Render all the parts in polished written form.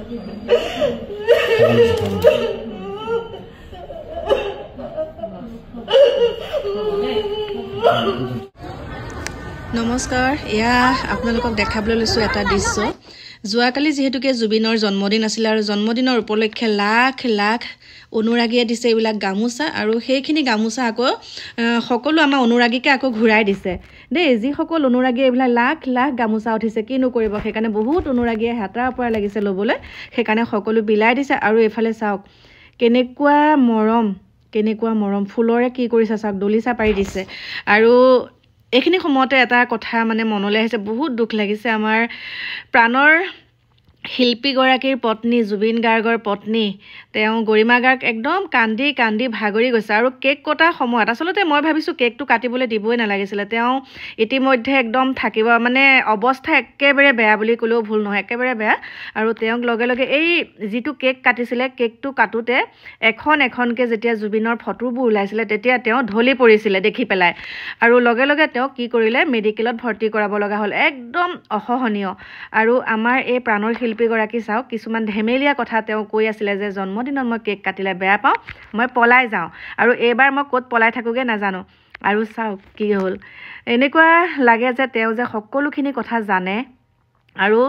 নমস্কাৰ, এয়া আপোনালোকক দেখাবলৈ লৈছোঁ এটা দৃশ্য। যোৱাকালি যিহেতুকে জুবিনৰ জন্মদিন আছিল আৰু জন্মদিনৰ উপলক্ষে লাখ লাখ অনুৰাগীয়ে দিছে এইবিলাক গামোচা, আৰু সেইখিনি গামোচা আকৌ সকলো আমাৰ অনুৰাগীকে আকৌ ঘূৰাই দিছে দেই। যিসকল অনুৰাগীয়ে এইবিলাক লাখ লাখ গামোচা উঠিছে কিনো কৰিব, সেইকাৰণে বহুত অনুৰাগীয়ে হাতাৰ পৰা লাগিছে ল'বলৈ, সেইকাৰণে সকলো বিলাই দিছে। আৰু এইফালে চাওক কেনেকুৱা মৰম ফুলৰে কি কৰিছে চাওক, দলিচা পাৰি দিছে। আৰু এইখিনি সময়তে এটা কথা মানে মনলৈ আহিছে, বহুত দুখ লাগিছে। আমাৰ প্ৰাণৰ শিল্পীগৰাকীৰ পত্নী, জুবিন গাৰ্গৰ পত্নী, তেওঁ গৰিমা গাৰ্গ একদম কান্দি কান্দি ভাগৰি গৈছে। আৰু কেক কটাৰ সময়ত আচলতে মই ভাবিছোঁ কেকটো কাটিবলৈ দিবই নালাগিছিলে। তেওঁ ইতিমধ্যে একদম থাকিব মানে অৱস্থা একেবাৰে বেয়া বুলি ক'লেও ভুল নহয়, একেবাৰে বেয়া। আৰু তেওঁক লগে লগে এই যিটো কেক কাটিছিলে, কেকটো কাটোতে এখন এখনকৈ যেতিয়া জুবিনৰ ফটোবোৰ ওলাইছিলে তেতিয়া তেওঁ ঢলি পৰিছিলে দেখি পেলাই। আৰু লগে লগে তেওঁক কি কৰিলে, মেডিকেলত ভৰ্তি কৰাব লগা হ'ল। একদম অসহনীয়। আৰু আমাৰ এই প্ৰাণৰ শিল্পীগৰাকী চাওক, কিছুমান ধেমেলীয়া কথা তেওঁ কৈ আছিলে যে জন্মদিনত মই কেক কাটিলে বেয়া পাওঁ, মই পলাই যাওঁ, আৰু এইবাৰ মই ক'ত পলাই থাকোঁগৈ নাজানো। আৰু চাওক কি হ'ল, এনেকুৱা লাগে যে তেওঁ যে সকলোখিনি কথা জানে। আৰু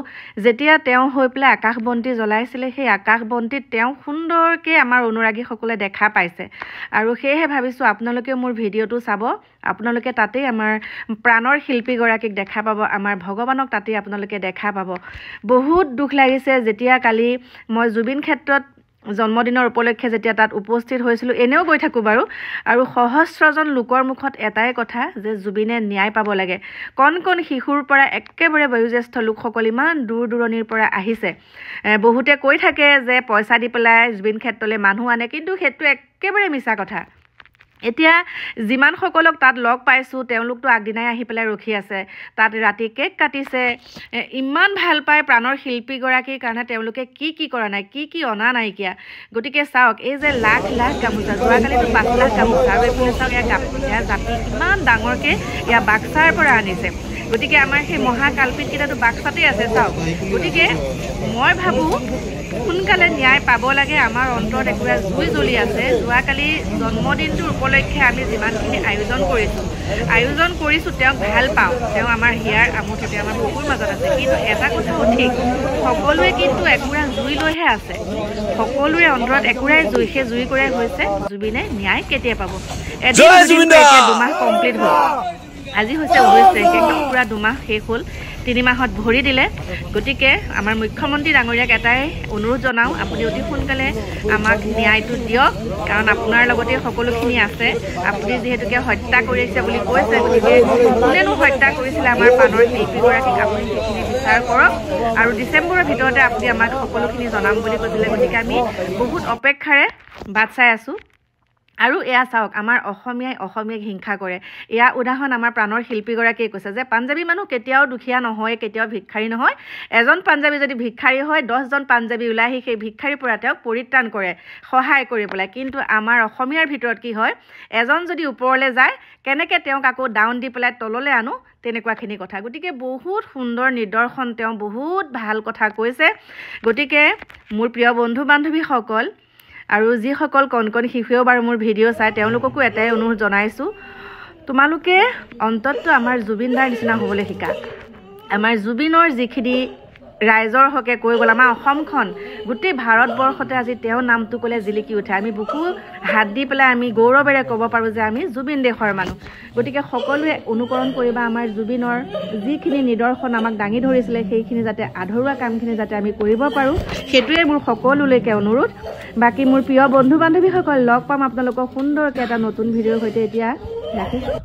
যেতিয়া তেওঁ হৈ পেলাই আকাশ বন্তি জ্বলাইছিলে, সেই আকাশ বন্তিত তেওঁ সুন্দৰকৈ আমাৰ অনুৰাগীসকলে দেখা পাইছে। আৰু সেয়েহে ভাবিছোঁ আপোনালোকেও মোৰ ভিডিঅ'টো চাব, আপোনালোকে তাতেই আমাৰ প্ৰাণৰ শিল্পীগৰাকীক দেখা পাব, আমাৰ ভগৱানক তাতেই আপোনালোকে দেখা পাব। বহুত দুখ লাগিছে যেতিয়া কালি মই জুবিন ক্ষেত্ৰত জন্মদিনৰ উপলক্ষে যেতিয়া তাত উপস্থিত হৈছিলোঁ, এনেও গৈ থাকোঁ বাৰু, আৰু সহস্ৰজন লোকৰ মুখত এটাই কথা যে জুবিনে ন্যায় পাব লাগে। কণ কণ শিশুৰ পৰা একেবাৰে বয়োজ্যেষ্ঠ লোকসকল ইমান দূৰ দূৰণিৰ পৰা আহিছে। বহুতে কৈ থাকে যে পইচা দি পেলাই জুবিন ক্ষেত্ৰলৈ মানুহ আনে, কিন্তু সেইটো একেবাৰে মিছা কথা। এতিয়া যিমানসকলক তাত লগ পাইছোঁ, তেওঁলোকতো আগদিনাই আহি পেলাই ৰখি আছে, তাত ৰাতি কেক কাটিছে। ইমান ভাল পায় প্ৰাণৰ শিল্পীগৰাকীৰ কাৰণে তেওঁলোকে কি কৰা নাই, কি অনা নাইকিয়া। গতিকে চাওক, এই যে লাখ লাখ গামোচা, যোৱাকালিতো 5 লাখ গামোচা, আৰু এইফালে চাওক এয়া জাপি কিমান ডাঙৰকৈ এয়া বাক্সাৰ পৰা আনিছে। গতিকে আমাৰ সেই মহাকালপিতকেইটাতো বাক্সাতেই আছে চাওক। গতিকে মই ভাবোঁ সোনকালে ন্যায় পাব লাগে। আমাৰ অন্তৰত একোৰা জুই জ্বলি আছে। যোৱাকালি জন্মদিনটোৰ উপলক্ষে আমি যিমানখিনি আয়োজন কৰিছোঁ তেওঁক ভাল পাওঁ, তেওঁ আমাৰ হিয়াৰ আমঠতে আমাৰ বুকুৰ মাজত আছে। কিন্তু এটা কথাও ঠিক, সকলোৱে কিন্তু একোৰা জুই লৈহে আছে, সকলোৰে অন্তৰত একোৰাই জুই, সেই জুই কৰাই হৈছে জুবিনে ন্যায় কেতিয়া পাব। এতিয়া 2 মাহ কমপ্লিট হ'ল, আজি হৈছে 19 তাৰিখ, একদম পূৰা 2 মাহ শেষ হ'ল, 3 মাহত ভৰি দিলে। গতিকে আমাৰ মুখ্যমন্ত্ৰী ডাঙৰীয়াক এটাই অনুৰোধ জনাওঁ, আপুনি অতি সোনকালে আমাক ন্যায়টো দিয়ক, কাৰণ আপোনাৰ লগতে সকলোখিনি আছে। আপুনি যিহেতুকে হত্যা কৰিছে বুলি কৈছে, গতিকে কোনেনো হত্যা কৰিছিলে আমাৰ প্ৰাণৰ শিল্পীগৰাকীক, আপুনি সেইখিনি বিচাৰ কৰক, আৰু ডিচেম্বৰৰ ভিতৰতে আপুনি আমাক সকলোখিনি জনাম বুলি কৈছিলে। গতিকে আমি বহুত অপেক্ষাৰে বাট চাই আছোঁ। আৰু এয়া চাওক, আমাৰ অসমীয়াক হিংসা কৰে। এয়া উদাহৰণ আমাৰ প্ৰাণৰ শিল্পীগৰাকীয়ে কৈছে যে পাঞ্জাবী মানুহ কেতিয়াও দুখীয়া নহয়, কেতিয়াও ভিক্ষাৰী নহয়। এজন পাঞ্জাবী যদি ভিক্ষাৰী হয়, 10জন পাঞ্জাবী ওলাই আহি সেই ভিক্ষাৰীৰ পৰা তেওঁক পৰিত্ৰাণ কৰে, সহায় কৰি পেলাই। কিন্তু আমাৰ অসমীয়াৰ ভিতৰত কি হয়, এজন যদি ওপৰলৈ যায়, কেনেকৈ তেওঁক আকৌ ডাউন দি পেলাই তললৈ আনো, তেনেকুৱাখিনি কথা। গতিকে বহুত সুন্দৰ নিদৰ্শন, তেওঁ বহুত ভাল কথা কৈছে। গতিকে মোৰ প্ৰিয় বন্ধু বান্ধৱীসকল, আৰু যিসকল কণ কণ শিশুৱেও বাৰু মোৰ ভিডিঅ' চাই, তেওঁলোককো এটাই অনুৰোধ জনাইছোঁ, তোমালোকে অন্ততঃ আমাৰ জুবিন দাৰ নিচিনা হ'বলৈ শিকা। আমাৰ জুবিনৰ যিখিনি ৰাইজৰ হকে কৈ গ'ল, আমাৰ অসমখন গোটেই ভাৰতবৰ্ষতে আজি তেওঁৰ নামটো ক'লে জিলিকি উঠে। আমি বুকু হাত দি পেলাই আমি গৌৰৱেৰে ক'ব পাৰোঁ যে আমি জুবিন দেশৰ মানুহ। গতিকে সকলোৱে অনুকৰণ কৰিবা, আমাৰ জুবিনৰ যিখিনি নিদৰ্শন আমাক দাঙি ধৰিছিলে, সেইখিনি যাতে আধৰুৱা কামখিনি যাতে আমি কৰিব পাৰোঁ, সেইটোৱে মোৰ সকলোলৈকে অনুৰোধ। বাকী মোৰ প্ৰিয় বন্ধু বান্ধৱীসকল, লগ পাম আপোনালোকক সুন্দৰকৈ এটা নতুন ভিডিঅ'ৰ সৈতে। এতিয়া ৰাখিছোঁ।